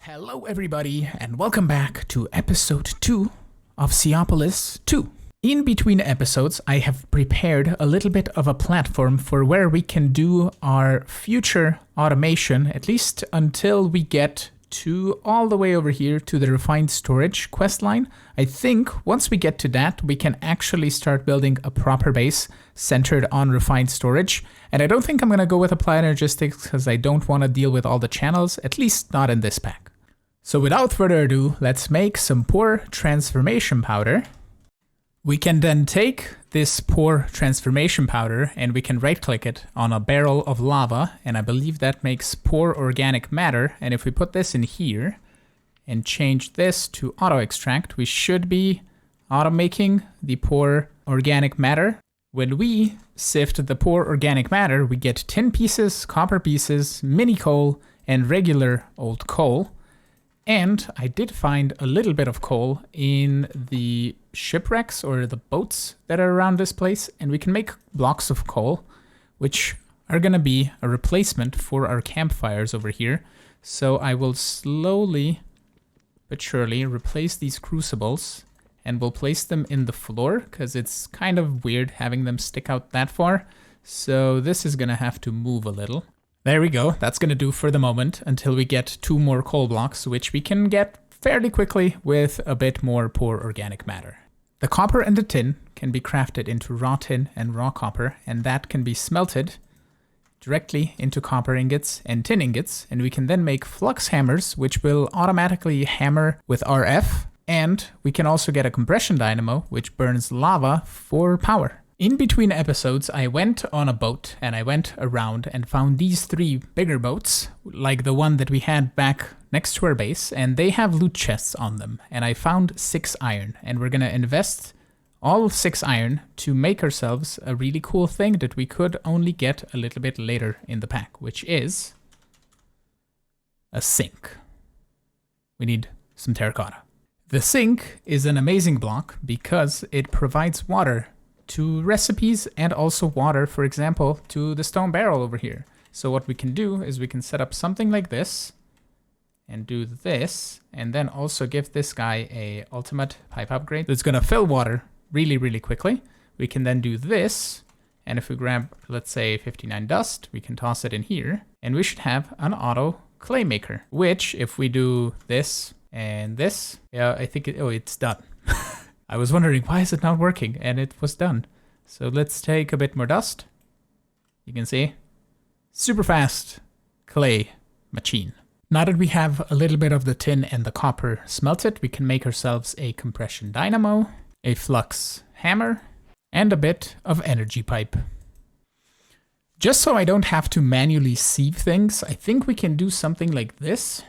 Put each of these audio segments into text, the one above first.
Hello everybody and welcome back to episode 2 of Seaopolis 2. In between episodes I have prepared a little bit of a platform for where we can do our future automation, at least until we get to all the way over here to the refined storage quest line. I think once we get to that, we can actually start building a proper base centered on refined storage. And I don't think I'm going to go with applied energistics because I don't want to deal with all the channels, at least not in this pack. So without further ado, let's make some pore transformation powder. We can then take this pore transformation powder and we can right click it on a barrel of lava, and I believe that makes pore organic matter. And if we put this in here and change this to auto extract, we should be auto making the pore organic matter. When we sift the pore organic matter, we get tin pieces, copper pieces, mini coal, and regular old coal. And I did find a little bit of coal in the shipwrecks or the boats that are around this place, and we can make blocks of coal, which are going to be a replacement for our campfires over here. So I will slowly but surely replace these crucibles, and we'll place them in the floor because it's kind of weird having them stick out that far. So this is going to have to move a little. There we go. That's going to do for the moment until we get 2 more coal blocks, which we can get fairly quickly with a bit more pore organic matter. The copper and the tin can be crafted into raw tin and raw copper, and that can be smelted directly into copper ingots and tin ingots, and we can then make flux hammers, which will automatically hammer with RF, and we can also get a compression dynamo, which burns lava for power. In between episodes, I went on a boat and I went around and found these 3 bigger boats, like the one that we had back next to our base, and they have loot chests on them. And I found 6 iron, and we're gonna invest all 6 iron to make ourselves a really cool thing that we could only get a little bit later in the pack, which is a sink. We need some terracotta. The sink is an amazing block because it provides water to recipes and also water, for example, to the stone barrel over here. So what we can do is we can set up something like this and do this, and then also give this guy a ultimate pipe upgrade that's gonna fill water really, really quickly. We can then do this, and if we grab, let's say 59 dust, we can toss it in here, and we should have an auto clay maker, which if we do this and this, yeah, I think it's done. I was wondering, why is it not working? And it was done. So let's take a bit more dust. You can see, super fast clay machine. Now that we have a little bit of the tin and the copper smelted, we can make ourselves a compression dynamo, a flux hammer, and a bit of energy pipe. Just so I don't have to manually sieve things, I think we can do something like this.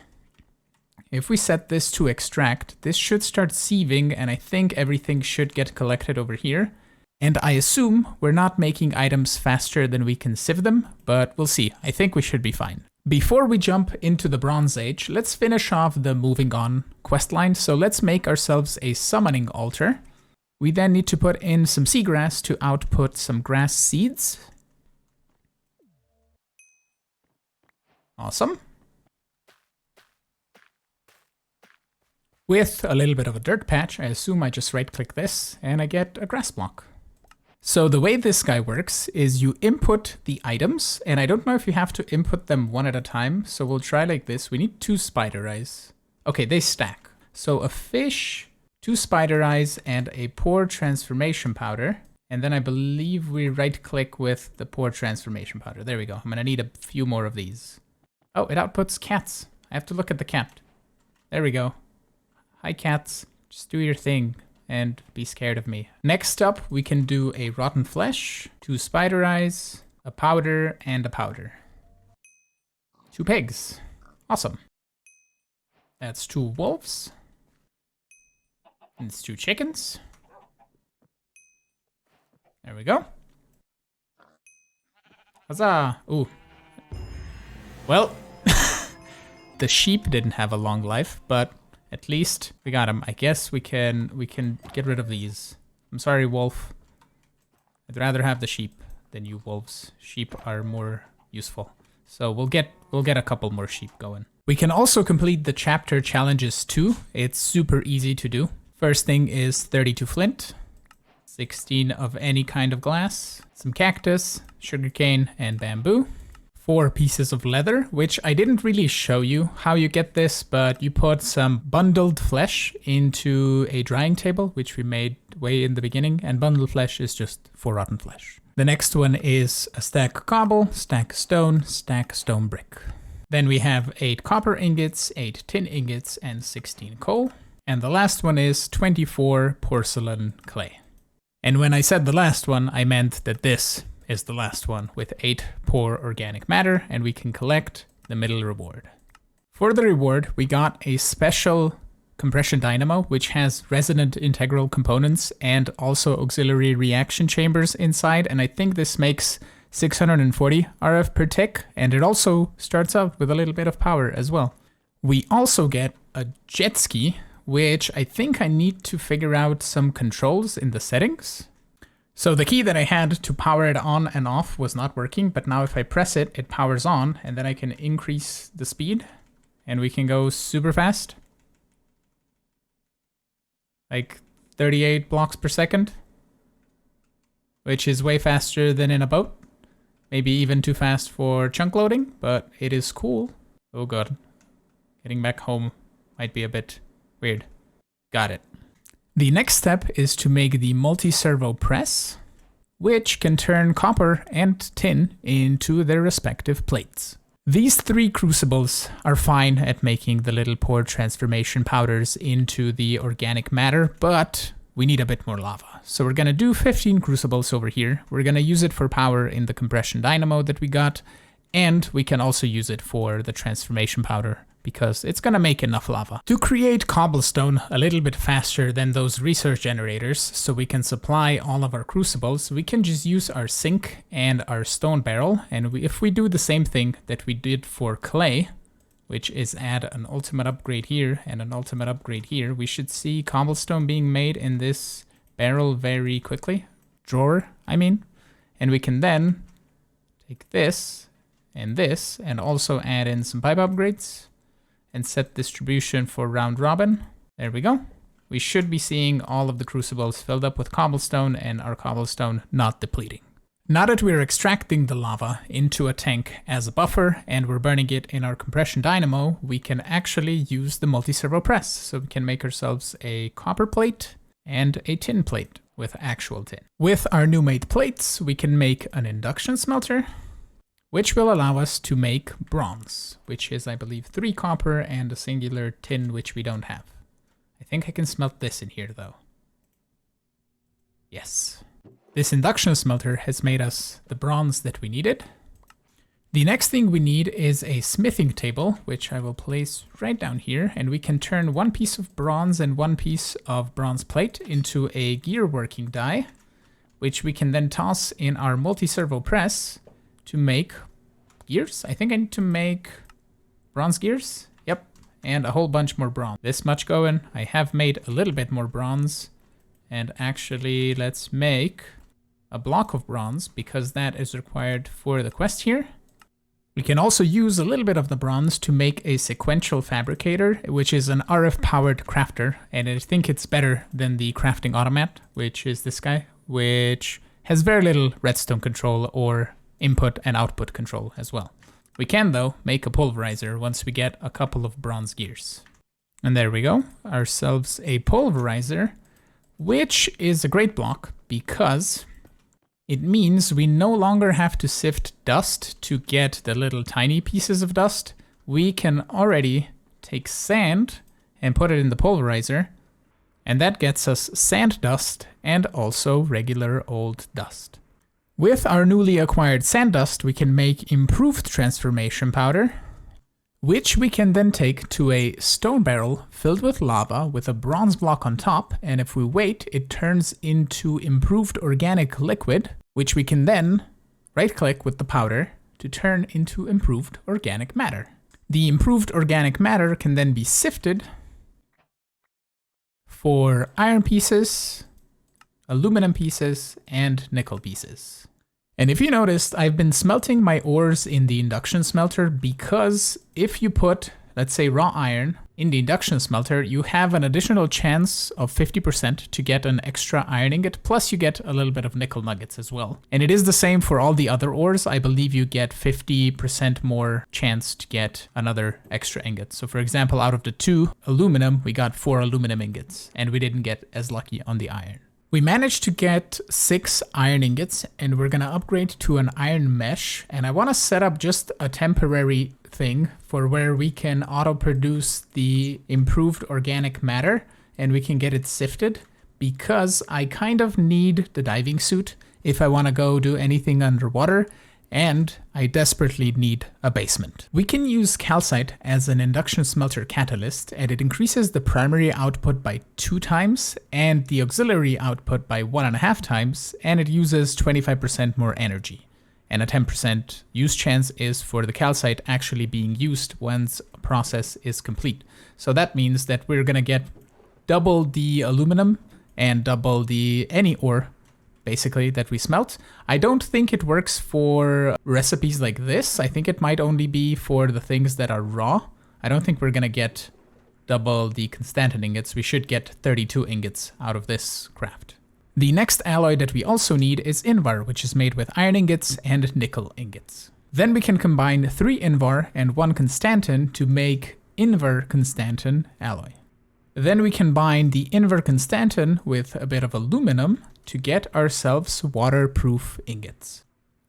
If we set this to extract, this should start sieving, and I think everything should get collected over here. And I assume we're not making items faster than we can sieve them, but we'll see. I think we should be fine. Before we jump into the Bronze Age, let's finish off the moving on questline. So let's make ourselves a summoning altar. We then need to put in some seagrass to output some grass seeds. Awesome. With a little bit of a dirt patch, I assume I just right click this and I get a grass block. So the way this guy works is you input the items, and I don't know if you have to input them one at a time, so we'll try like this. We need 2 spider eyes. Okay, they stack. So a fish, 2 spider eyes, and a pore transformation powder. And then I believe we right click with the pore transformation powder. There we go. I'm gonna need a few more of these. Oh, it outputs cats. I have to look at the cat. There we go. Hi cats, just do your thing and be scared of me. Next up, we can do a rotten flesh, 2 spider eyes, a powder, and a powder. 2 pigs. Awesome. That's 2 wolves. And it's 2 chickens. There we go. Huzzah! Ooh. Well, the sheep didn't have a long life, but at least we got him. I guess we can get rid of these. I'm sorry, wolf. I'd rather have the sheep than you wolves. Sheep are more useful. So we'll get a couple more sheep going. We can also complete the chapter challenges too. It's super easy to do. First thing is 32 flint, 16 of any kind of glass, some cactus, sugarcane, and bamboo. 4 pieces of leather, which I didn't really show you how you get this, but you put some bundled flesh into a drying table, which we made way in the beginning, and bundled flesh is just for rotten flesh. The next one is a stack cobble, stack stone brick. Then we have 8 copper ingots, 8 tin ingots, and 16 coal. And the last one is 24 porcelain clay. And when I said the last one, I meant that this is the last one with 8 poor organic matter, and we can collect the middle reward. For the reward, we got a special compression dynamo, which has resonant integral components and also auxiliary reaction chambers inside, and I think this makes 640 RF per tick, and it also starts out with a little bit of power as well. We also get a jet ski, which I think I need to figure out some controls in the settings. So the key that I had to power it on and off was not working, but now if I press it, it powers on, and then I can increase the speed, and we can go super fast. Like 38 blocks per second, which is way faster than in a boat. Maybe even too fast for chunk loading, but it is cool. Oh god, getting back home might be a bit weird. Got it. The next step is to make the multi-servo press, which can turn copper and tin into their respective plates. These 3 crucibles are fine at making the little pore transformation powders into the organic matter, but we need a bit more lava. So we're gonna do 15 crucibles over here. We're gonna use it for power in the compression dynamo that we got, and we can also use it for the transformation powder because it's gonna make enough lava. To create cobblestone a little bit faster than those research generators, so we can supply all of our crucibles, we can just use our sink and our stone barrel, and if we do the same thing that we did for clay, which is add an ultimate upgrade here and an ultimate upgrade here, we should see cobblestone being made in this barrel very quickly. Drawer, I mean. And we can then take this and also add in some pipe upgrades and set distribution for round robin. There we go. We should be seeing all of the crucibles filled up with cobblestone and our cobblestone not depleting. Now that we're extracting the lava into a tank as a buffer and we're burning it in our compression dynamo, we can actually use the multi-servo press. So we can make ourselves a copper plate and a tin plate with actual tin. With our new made plates, we can make an induction smelter, which will allow us to make bronze, which is, I believe, 3 copper and a singular tin, which we don't have. I think I can smelt this in here, though. Yes. This induction smelter has made us the bronze that we needed. The next thing we need is a smithing table, which I will place right down here, and we can turn 1 piece of bronze and 1 piece of bronze plate into a gear working die, which we can then toss in our multi-servo press to make gears. I think I need to make bronze gears. Yep, and a whole bunch more bronze. This much going. I have made a little bit more bronze, and actually let's make a block of bronze because that is required for the quest here. We can also use a little bit of the bronze to make a sequential fabricator, which is an RF powered crafter, and I think it's better than the crafting automat, which is this guy, which has very little redstone control or input and output control as well. We can, though, make a pulverizer once we get a couple of bronze gears. And there we go, ourselves a pulverizer, which is a great block because it means we no longer have to sift dust to get the little tiny pieces of dust. We can already take sand and put it in the pulverizer, and that gets us sand dust and also regular old dust. With our newly acquired sand dust, we can make improved transformation powder, which we can then take to a stone barrel filled with lava with a bronze block on top, and if we wait, it turns into improved organic liquid, which we can then right-click with the powder to turn into improved organic matter. The improved organic matter can then be sifted for iron pieces, aluminum pieces, and nickel pieces. And if you noticed, I've been smelting my ores in the induction smelter because if you put let's say raw iron, in the induction smelter, you have an additional chance of 50% to get an extra iron ingot, plus you get a little bit of nickel nuggets as well. And it is the same for all the other ores. I believe you get 50% more chance to get another extra ingot. So for example, out of the 2 aluminum, we got 4 aluminum ingots, and we didn't get as lucky on the iron. We managed to get 6 iron ingots, and we're gonna upgrade to an iron mesh. And I wanna set up just a temporary thing for where we can auto-produce the improved organic matter, and we can get it sifted, because I kind of need the diving suit if I wanna go do anything underwater, and I desperately need a basement. We can use calcite as an induction smelter catalyst, and it increases the primary output by 2 times and the auxiliary output by 1.5 times, and it uses 25% more energy. And a 10% use chance is for the calcite actually being used once a process is complete. So that means that we're gonna get double the aluminum and double the any ore basically that we smelt. I don't think it works for recipes like this. I think it might only be for the things that are raw. I don't think we're gonna get double the Constantan ingots. We should get 32 ingots out of this craft. The next alloy that we also need is Invar, which is made with iron ingots and nickel ingots. Then we can combine 3 Invar and 1 Constantan to make Invar Constantan alloy. Then we combine the Invar Constantan with a bit of aluminum to get ourselves waterproof ingots.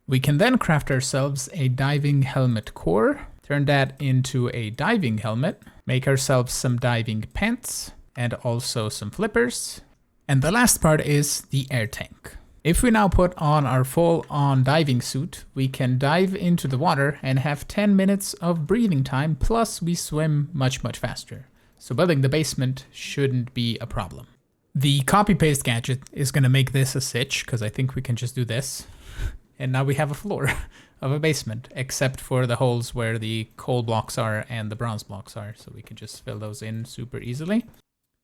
We can then craft ourselves a diving helmet core, turn that into a diving helmet, make ourselves some diving pants, and also some flippers. And the last part is the air tank. If we now put on our full-on diving suit, we can dive into the water and have 10 minutes of breathing time, plus we swim much, much faster. So building the basement shouldn't be a problem. The copy-paste gadget is going to make this a sitch, because I think we can just do this. And now we have a floor of a basement, except for the holes where the coal blocks are and the bronze blocks are. So we can just fill those in super easily.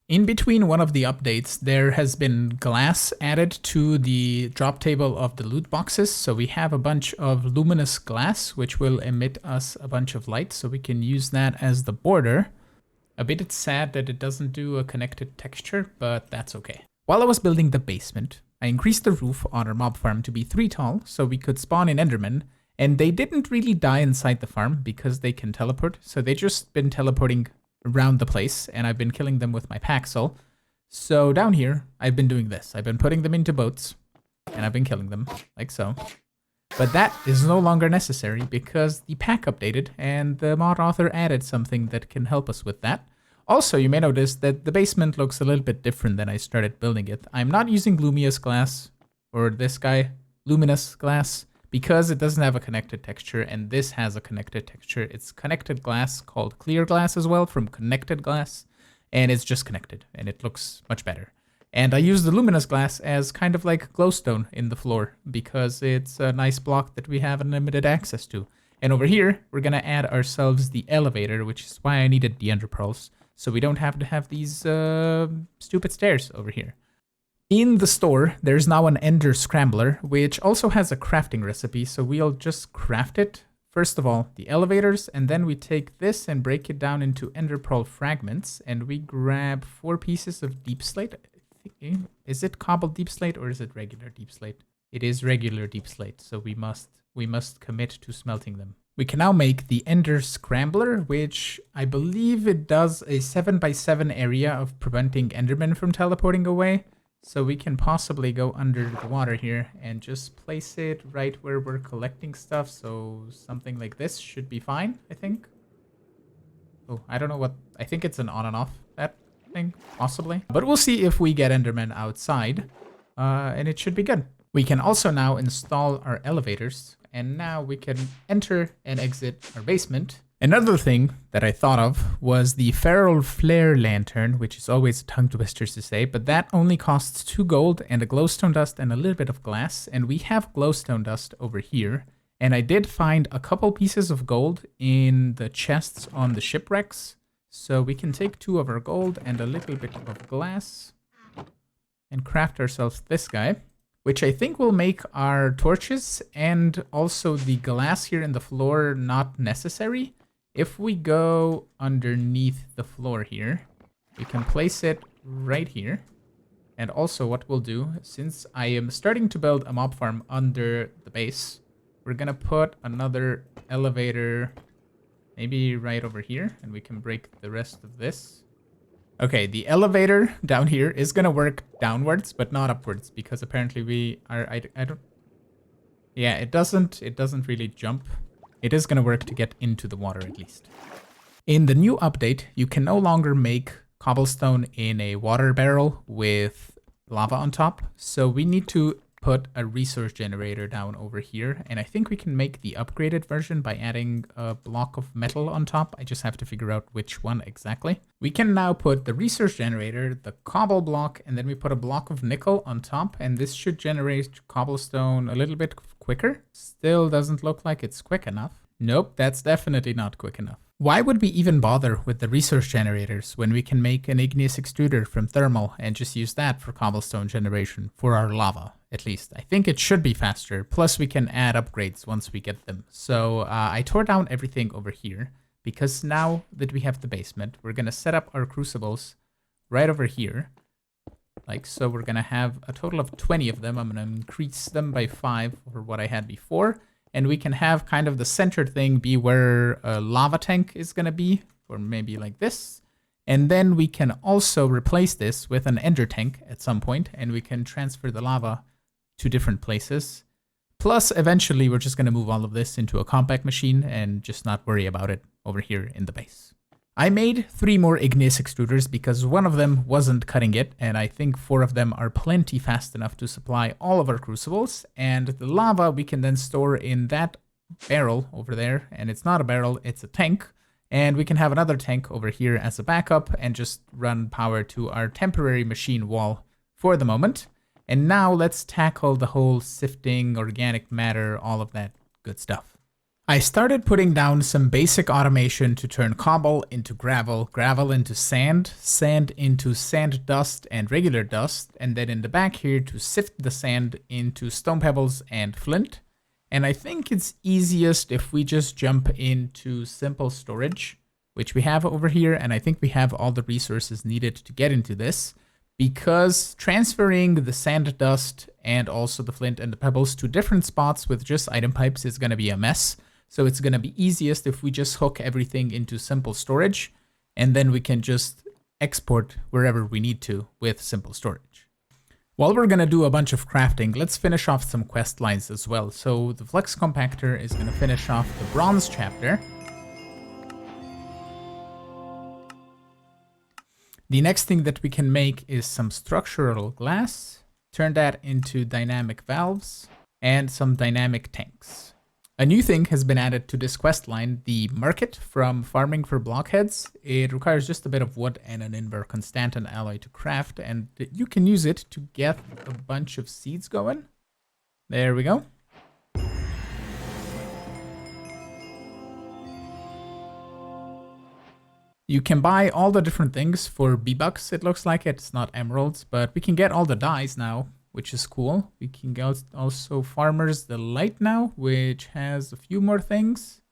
In between one of the updates, there has been glass added to the drop table of the loot boxes. So we have a bunch of luminous glass, which will emit us a bunch of light. So we can use that as the border. A bit sad that it doesn't do a connected texture, but that's okay. While I was building the basement, I increased the roof on our mob farm to be 3 tall, so we could spawn in Endermen, and they didn't really die inside the farm because they can teleport, so they just been teleporting around the place, and I've been killing them with my paxel. So down here, I've been doing this. I've been putting them into boats, and I've been killing them, like so. But that is no longer necessary because the pack updated and the mod author added something that can help us with that. Also, you may notice that the basement looks a little bit different than I started building it. I'm not using Luminous glass, or this guy, Luminous glass, because it doesn't have a connected texture, and this has a connected texture. It's connected glass called clear glass as well, from connected glass, and it's just connected, and it looks much better. And I use the luminous glass as kind of like glowstone in the floor because it's a nice block that we have unlimited access to. And over here, we're going to add ourselves the elevator, which is why I needed the ender pearls, so we don't have to have these stupid stairs over here. In the store, there's now an ender scrambler, which also has a crafting recipe, so we'll just craft it. First of all, the elevators, and then we take this and break it down into ender pearl fragments, and we grab 4 pieces of deep slate. Is it cobbled deep slate or is it regular deep slate? It is regular deep slate, so we must commit to smelting them. We can now make the Ender Scrambler, which I believe it does a 7x7 area of preventing Endermen from teleporting away. So we can possibly go under the water here and just place it right where we're collecting stuff. So something like this should be fine, I think. Oh, I don't know what, I think it's an on and off, that thing, possibly. But we'll see if we get Endermen outside, and it should be good. We can also now install our elevators, and now we can enter and exit our basement. Another thing that I thought of was the Feral Flare Lantern, which is always a tongue twister to say, but that only costs 2 gold and a glowstone dust and a little bit of glass, and we have glowstone dust over here. And I did find a couple pieces of gold in the chests on the shipwrecks, so we can take 2 of our gold and a little bit of glass and craft ourselves this guy, which I think will make our torches and also the glass here in the floor not necessary. If we go underneath the floor here, we can place it right here. And also what we'll do, since I am starting to build a mob farm under the base, we're gonna put another elevator maybe right over here, and we can break the rest of this. Okay, the elevator down here is gonna work downwards, but not upwards, because apparently we are, I don't, yeah, it doesn't really jump. It is gonna work to get into the water at least. In the new update, you can no longer make cobblestone in a water barrel with lava on top, so we need to put a resource generator down over here, and I think we can make the upgraded version by adding a block of metal on top. I just have to figure out which one exactly. We can now put the resource generator, the cobble block, and then we put a block of nickel on top, and this should generate cobblestone a little bit quicker. Still doesn't look like it's quick enough. Nope, that's definitely not quick enough. Why would we even bother with the resource generators when we can make an igneous extruder from thermal and just use that for cobblestone generation for our lava, at least? I think it should be faster, plus we can add upgrades once we get them. So I tore down everything over here because now that we have the basement, we're going to set up our crucibles right over here. Like so, we're going to have a total of 20 of them. I'm going to increase them by 5 for what I had before. And we can have kind of the center thing be where a lava tank is going to be, or maybe like this. And then we can also replace this with an ender tank at some point, and we can transfer the lava to different places. Plus, eventually, we're just going to move all of this into a compact machine and just not worry about it over here in the base. I made 3 more igneous extruders because one of them wasn't cutting it, and I think 4 of them are plenty fast enough to supply all of our crucibles. And the lava we can then store in that barrel over there, and it's not a barrel, it's a tank. And we can have another tank over here as a backup and just run power to our temporary machine wall for the moment. And now let's tackle the whole sifting, organic matter, all of that good stuff. I started putting down some basic automation to turn cobble into gravel, gravel into sand, sand into sand dust and regular dust, and then in the back here to sift the sand into stone pebbles and flint. And I think it's easiest if we just jump into simple storage, which we have over here, and I think we have all the resources needed to get into this, because transferring the sand dust and also the flint and the pebbles to different spots with just item pipes is going to be a mess. So it's going to be easiest if we just hook everything into simple storage, and then we can just export wherever we need to with simple storage. While we're going to do a bunch of crafting, let's finish off some quest lines as well. So the Flex Compactor is going to finish off the bronze chapter. The next thing that we can make is some structural glass, turn that into dynamic valves, and some dynamic tanks. A new thing has been added to this quest line, the market from farming for blockheads. It requires just a bit of wood and an invar constantan alloy to craft, and you can use it to get a bunch of seeds going. There we go. You can buy all the different things for V-Bucks, it looks like. It's not emeralds, but we can get all the dyes now, which is cool. We can get also Farmer's Delight now, which has a few more things.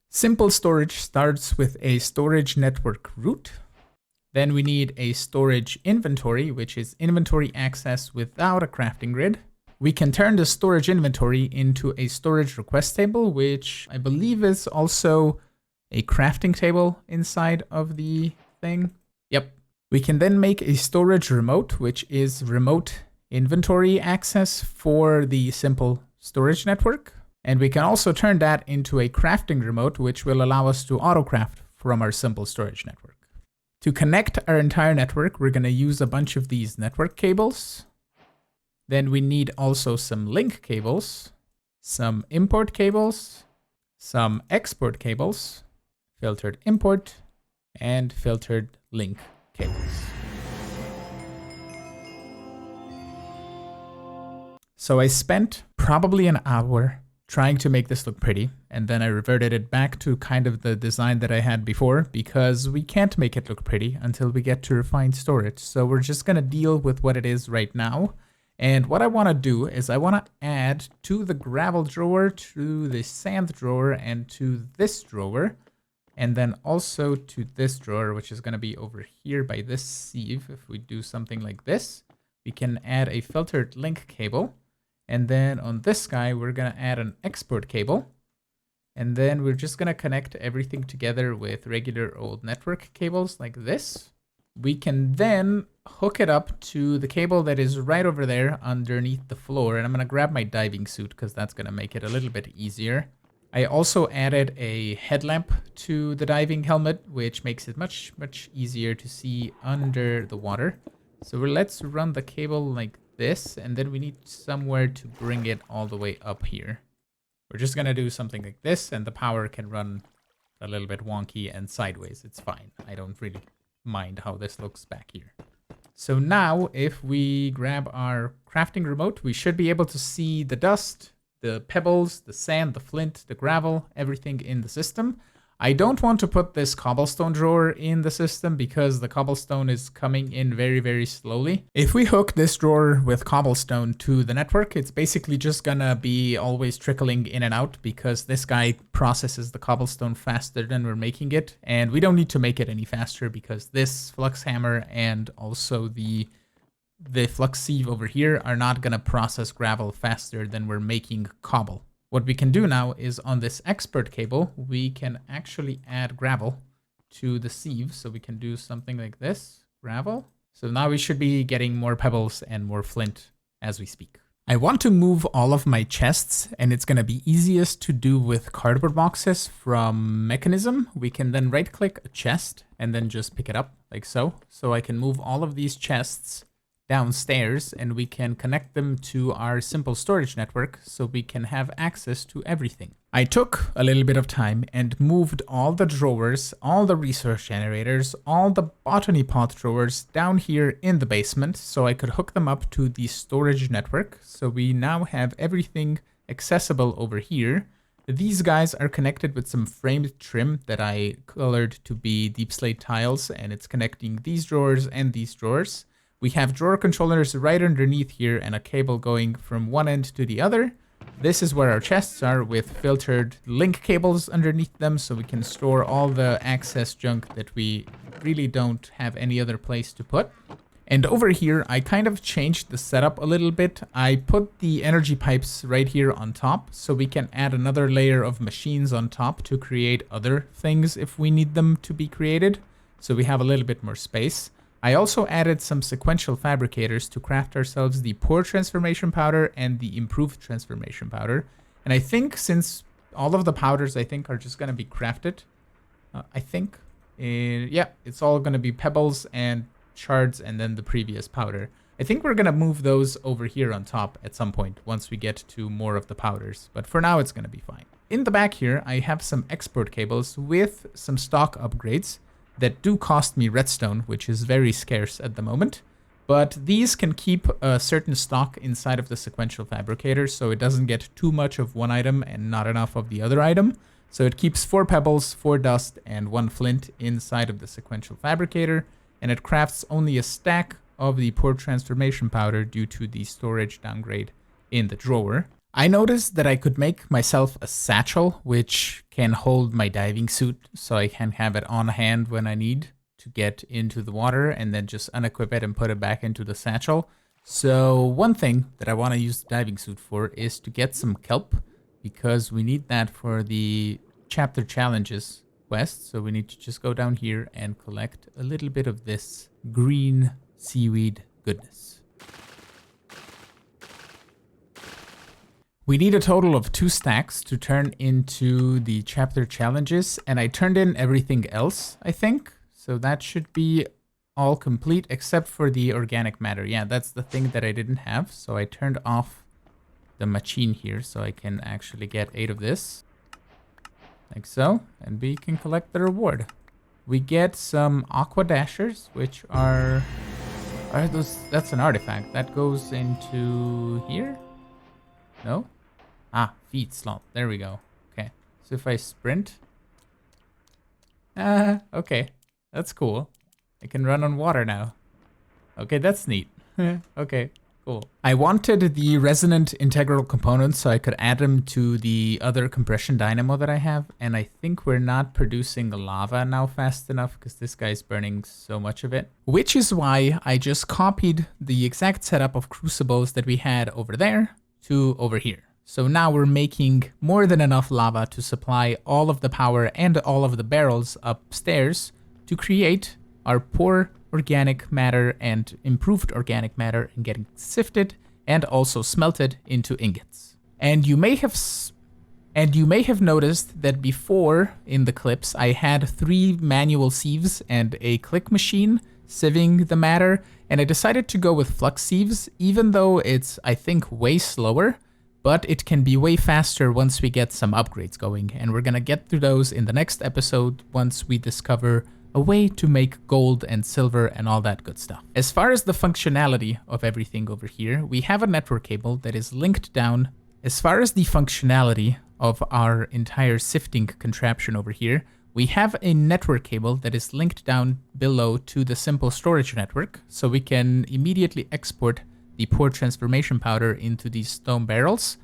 Simple storage starts with a storage network root. Then we need a storage inventory, which is inventory access without a crafting grid. We can turn the storage inventory into a storage request table, which I believe is also a crafting table inside of the thing. Yep. We can then make a storage remote, which is remote inventory access for the simple storage network. And we can also turn that into a crafting remote, which will allow us to auto-craft from our simple storage network. To connect our entire network, we're going to use a bunch of these network cables. Then we need also some link cables, some import cables, some export cables, filtered import, and filtered link cables. So I spent probably an hour trying to make this look pretty, and then I reverted it back to kind of the design that I had before, because we can't make it look pretty until we get to refined storage. So we're just going to deal with what it is right now. And what I want to do is I want to add to the gravel drawer, to the sand drawer, and to this drawer, And then also to this drawer, which is going to be over here by this sieve. If we do something like this, we can add a filtered link cable. And then on this guy, we're going to add an export cable. And then we're just going to connect everything together with regular old network cables like this. We can then hook it up to the cable that is right over there underneath the floor. And I'm going to grab my diving suit because that's going to make it a little bit easier. I also added a headlamp to the diving helmet, which makes it much, much easier to see under the water. So let's run the cable like this, and then we need somewhere to bring it all the way up here. We're just going to do something like this, and the power can run a little bit wonky and sideways. It's fine. I don't really mind how this looks back here. So now if we grab our crafting remote, we should be able to see the dust, the pebbles, the sand, the flint, the gravel, everything in the system. I don't want to put this cobblestone drawer in the system because the cobblestone is coming in very, very slowly. If we hook this drawer with cobblestone to the network, it's basically just gonna be always trickling in and out because this guy processes the cobblestone faster than we're making it. And we don't need to make it any faster because this flux hammer and also the flux sieve over here are not gonna process gravel faster than we're making cobble. What we can do now is on this export cable, we can actually add gravel to the sieve. So we can do something like this, gravel. So now we should be getting more pebbles and more flint as we speak. I want to move all of my chests, and it's going to be easiest to do with cardboard boxes from Mekanism. We can then right click a chest and then just pick it up like so. So I can move all of these chests downstairs and we can connect them to our simple storage network so we can have access to everything. I took a little bit of time and moved all the drawers, all the resource generators, all the botany pot drawers down here in the basement so I could hook them up to the storage network. So we now have everything accessible over here. These guys are connected with some framed trim that I colored to be deep slate tiles, and it's connecting these drawers and these drawers. We have drawer controllers right underneath here and a cable going from one end to the other. This is where our chests are with filtered link cables underneath them so we can store all the access junk that we really don't have any other place to put. And over here, I kind of changed the setup a little bit. I put the energy pipes right here on top so we can add another layer of machines on top to create other things if we need them to be created. So we have a little bit more space. I also added some sequential fabricators to craft ourselves the poor transformation powder and the improved transformation powder. And I think since all of the powders I think are just going to be crafted, yeah, it's all going to be pebbles and shards and then the previous powder. I think we're going to move those over here on top at some point once we get to more of the powders. But for now, it's going to be fine. In the back here, I have some export cables with some stock upgrades that do cost me redstone, which is very scarce at the moment. But these can keep a certain stock inside of the sequential fabricator, so it doesn't get too much of one item and not enough of the other item. So it keeps 4 pebbles, 4 dust, and 1 flint inside of the sequential fabricator, and it crafts only a stack of the poor transformation powder due to the storage downgrade in the drawer. I noticed that I could make myself a satchel, which can hold my diving suit so I can have it on hand when I need to get into the water and then just unequip it and put it back into the satchel. So one thing that I want to use the diving suit for is to get some kelp because we need that for the chapter challenges quest. So we need to just go down here and collect a little bit of this green seaweed goodness. We need a total of 2 stacks to turn into the chapter challenges, and I turned in everything else, I think. So that should be all complete except for the organic matter. Yeah, that's the thing that I didn't have. So I turned off the machine here so I can actually get 8 of this. Like so, and we can collect the reward. We get some aqua dashers, which are those, that's an artifact. That goes into here? No? Ah, feet slot. There we go. Okay. So if I sprint. Okay. That's cool. I can run on water now. Okay, that's neat. Okay, cool. Cool. I wanted the resonant integral components so I could add them to the other compression dynamo that I have. And I think we're not producing lava now fast enough because this guy's burning so much of it. Which is why I just copied the exact setup of crucibles that we had over there to over here. So now we're making more than enough lava to supply all of the power and all of the barrels upstairs to create our poor organic matter and improved organic matter and getting sifted and also smelted into ingots. And you may have noticed that before in the clips I had 3 manual sieves and a click machine sieving the matter, and I decided to go with flux sieves, even though it's, I think, way slower, but it can be way faster once we get some upgrades going, and we're gonna get through those in the next episode once we discover a way to make gold and silver and all that good stuff. As far as the functionality of everything over here, we have a network cable that is linked down. As far as the functionality of our entire sifting contraption over here, we have a network cable that is linked down below to the simple storage network, so we can immediately export the poor transformation powder into these stone barrels,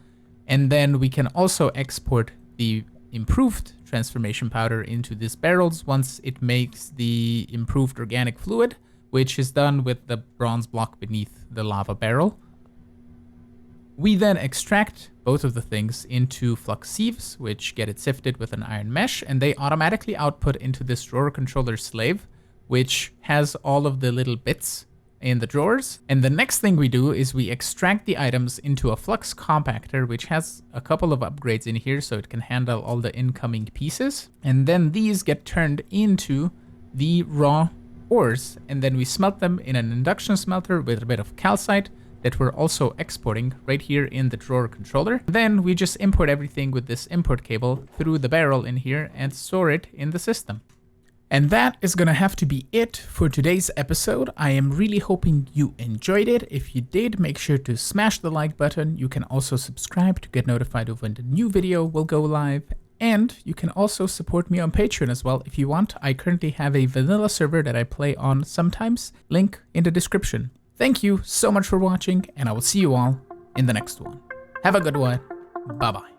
and then we can also export the improved transformation powder into these barrels once it makes the improved organic fluid, which is done with the bronze block beneath the lava barrel. We then extract both of the things into flux sieves, which get it sifted with an iron mesh, and they automatically output into this drawer controller slave, which has all of the little bits in the drawers. And the next thing we do is we extract the items into a flux compactor, which has a couple of upgrades in here so it can handle all the incoming pieces. And then these get turned into the raw ores, and then we smelt them in an induction smelter with a bit of calcite that we're also exporting right here in the drawer controller. Then we just import everything with this import cable through the barrel in here and store it in the system. And that is gonna have to be it for today's episode. I am really hoping you enjoyed it. If you did, make sure to smash the like button. You can also subscribe to get notified of when the new video will go live. And you can also support me on Patreon as well if you want. I currently have a vanilla server that I play on sometimes. Link in the description. Thank you so much for watching, and I will see you all in the next one. Have a good one. Bye-bye.